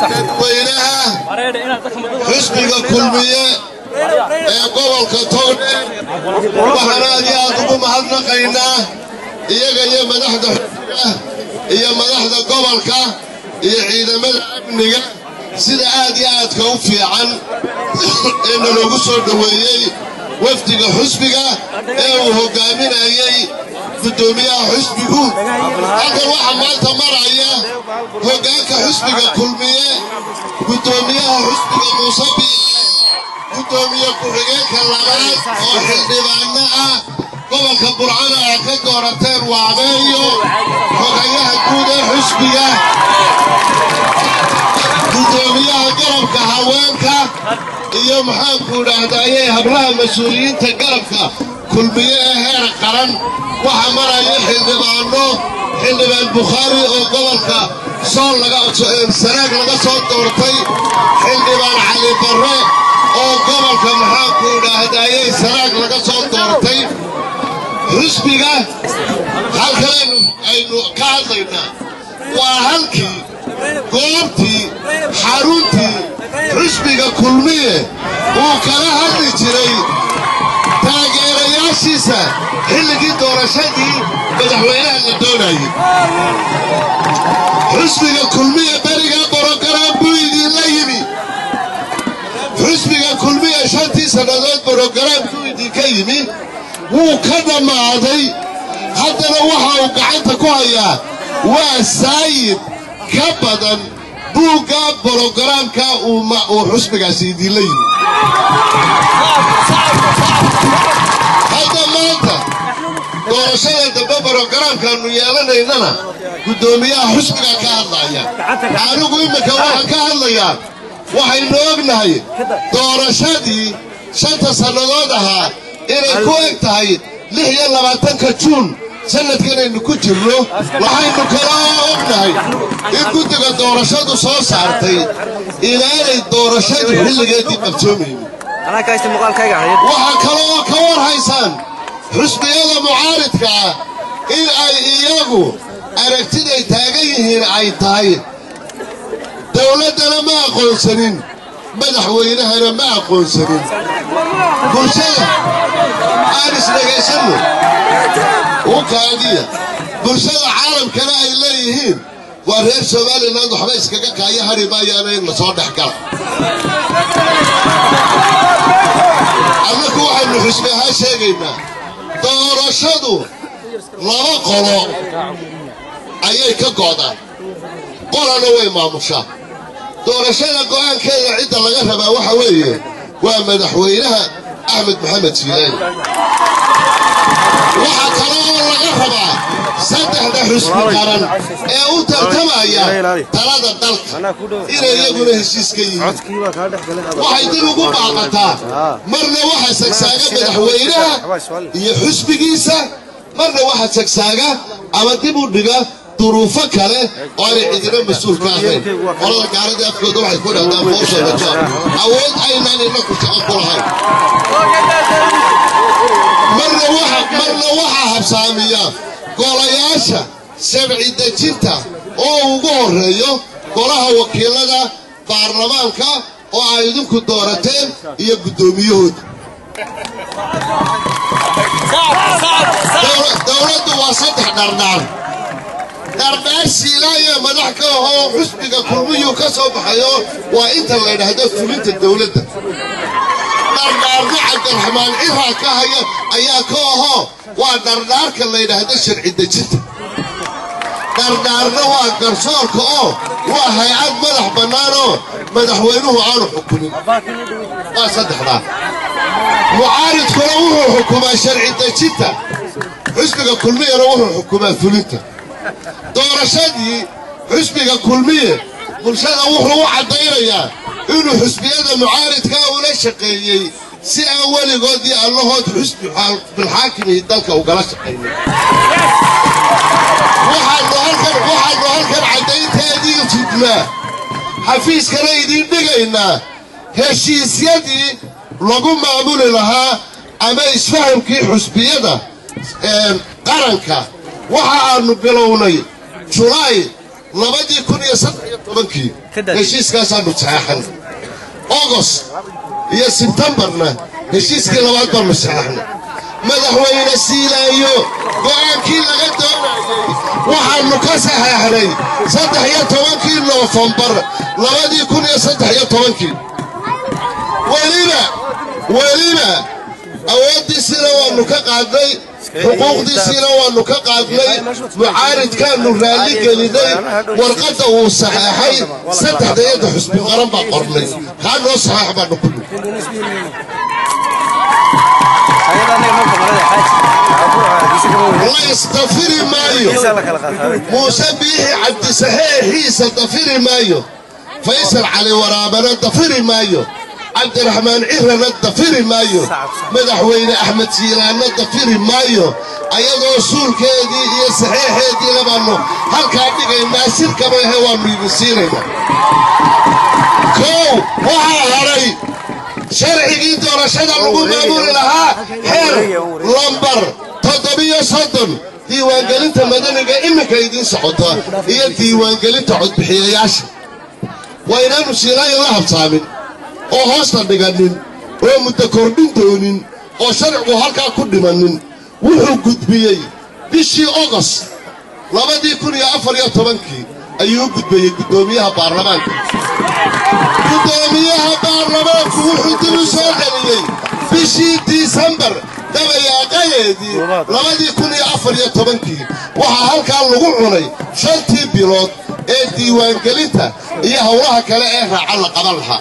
dadweynaha xisbiga kulmiye ee gobolka Togdheer waxaan aad ugu mahadnaqaynaa iyaga iyo madaxda xisbiga iyo madaxda gobolka iyo ciidamada amniga sida aad iyo aadka u fiican ee lagu soo dhaweeyay wafdiga xisbiga ee uu hogaaminayay gudoomiyaha xisbigu halkan waxa maanta maraya hoggaanka xisbiga kulmiye gudoomiyaha xisbiga Musabi gudoomiye ku-xigeenka labaad oo xildhibaano ah gobolka Burcana ay ka doorateen waabeeyo xogayaha guud ee xisbiga gudoomiyaha garabka haweenka iyo maxaan ku raadayay hablaha mas'uuliyiinta garabka kulmiye ee heer qaran waxa maraya xildhibaan Bukhari oo gobolka sool sanaag laga soo doortay xildhibaan Cali Barre oo gobolka maxaan ku raadayay sanaag laga soo doortay xisbiga halkan aynu ka hadlaynaa waa halkii goobtii xaruntii xisbiga kulmiye uu kala hadli jiray taageerayaashiisa xilligii doorashadii madaxweynaha la doonayay xisbiga kulmiye beriga borogram buu idinla yimi xisbiga kulmiye 5 sannadood borogramkuu idinka yimi wuu ka dhammaaday haddana waxa uu gacanta ku hayaa waa saayid ka badan buugga borogramka uu xisbigaasi idinla yimi hadda maanta doorashada dambe borogramkaanu yeelanaynana gudoomiyaha xisbiga ka hadlaya anigu imika waxaan ka hadlayaa waxaynu ognahay doorashadii 5 sannadood ahaa inay ku eg tahay 26 Juun sanadkanaynu ku jirno waxaynu kala ognahay in guddiga doorashadu soo saartay inaanay doorashadu xilligeedii qabsoomaynin waxaa kaloo ka warhaysaan xisbiyada mucaaridka ah in ay iyagu aragtiday taagan yihiin ay tahay dowladdana ma aqoonsanin madaxweynahana ma aqoonsanin bulshada aan isdhegaysanno u kaadiya bulshada caalamkana ay leeyihiin waa reer Somaliland waxba iskaga kaaya hari maayaan in la soo dhex gala annagu waxaynu xisbiyaha sheegaynaa doorashadu laba qolo ayay ka go'daan qolana way maamushaa doorashada go'aankeeda cidda laga rabaa waxa weeye waa madaxweynaha Axmed Maxamed Siyaani waxa kale oo laga rabaa saddexda xisbi qaran ee u tartamaya talada dalka inay iyaguna heshiis ka yihiin waxay dib ugu baaqataa marna waxa sagsaaga madaxweynaha iyo xisbigiisa marna waxa sagsaaga ama dib u dhiga duruufo kale oo ay cidina mas'uul ka ahayn qolada gaaradii afkooda waxay ku dhahdaan foosha rajo awood aynaan inagu shaqo ku lahayn marna waxa habsaamiya golayaasha sharci dejinta oo ugu horeeyo golaha wakiilada baarlamaanka oo ay idinku doorateen iyo gudoomiyahooda dowladdu waa 3 dhardhaar darbaashiilaya madax ka oo xisbiga kulmiyu ka soo baxayo waa inta la yiraahdo fulinta dawladda dardaarka Cabdiraxmaan Cira ka haya ayaa ka aho waa dardaarka la yiraahdo sharci dejinta dardaarna waa garsoorka oo waa hay'ad madax bannaan oo madaxweynuhu aanu xukumin waa 3 mucaaridkuna wuxuu xukumaa sharci dejinta xisbiga kulmiyana wuxuu xukumaa fulinta doorashadii xisbiga kulmiye bulshada wuxuu u cadaynayaa inuu xisbiyada mucaaridka ula shaqeeyay si aan weligoodii allahood xisbi bilxaakimi dalka ugala shaqeeyay waxaanu halkan cadaynteedii fidmaa xafiiskana idin dhigaynaa heshiisyadii lagu maamuli lahaa ama isfahamkii xisbiyada qaranka waxa aanu bilownay July labadii 2017 heshiiskaasaanu saxeexan August iyo Septemberna heshiiskii labaad baanu saxeexnay madaxweyne Siilaanyo go'aankii laga doonayay waxaanu ka saxeexnay 13 November 2013 weliba awoodiisina waanu ka qaadnay xuquuqdiisina waanu ka qaadnay mucaaridkaanu raalli gelinay warqadda uu saxeexay saddexdayada xusbi qaran baa qornay kaa noo saxeex baanu ku الله يستغفر مايو موسى بيحي عبد صحيح يستغفر مايو فيصل علي ورابنا الضفير مايو عبد الرحمن عهرة الضفير مايو مدحوين أحمد سيران الضفير مايو أيضا رسول كيدي يا صحيح هيدي لبانو هل كابيك يماسير كما هوان بيبسيرنا كو وحاهري شرعي جيد ورشاد الرقوم مامور لها حير لمبر تضبية صدن ديوان قلنت مدنقة إما كيدين سعودها هي ديوان قلنت عد بحياياش وإنانو سيراي الله بصامن وهوستا بقانين ومتكوردين دونين وشرعو هالكا كل منين وحو قدبيي بشي أغس لما دي يكون يا أفر يا طبنكي أيو قدبيي قدوميها بارلمانك قدوميها بارلمانك وحو دلسو قليلي بشي ديسمبر دابا يا قايدي لما دي يكون يا أفر يا طبنكي وحا هالكا اللغوعني شلتي بيلوت ee diiwaan gelinta iyo hawlaha kale ee raacan la qaban lahaa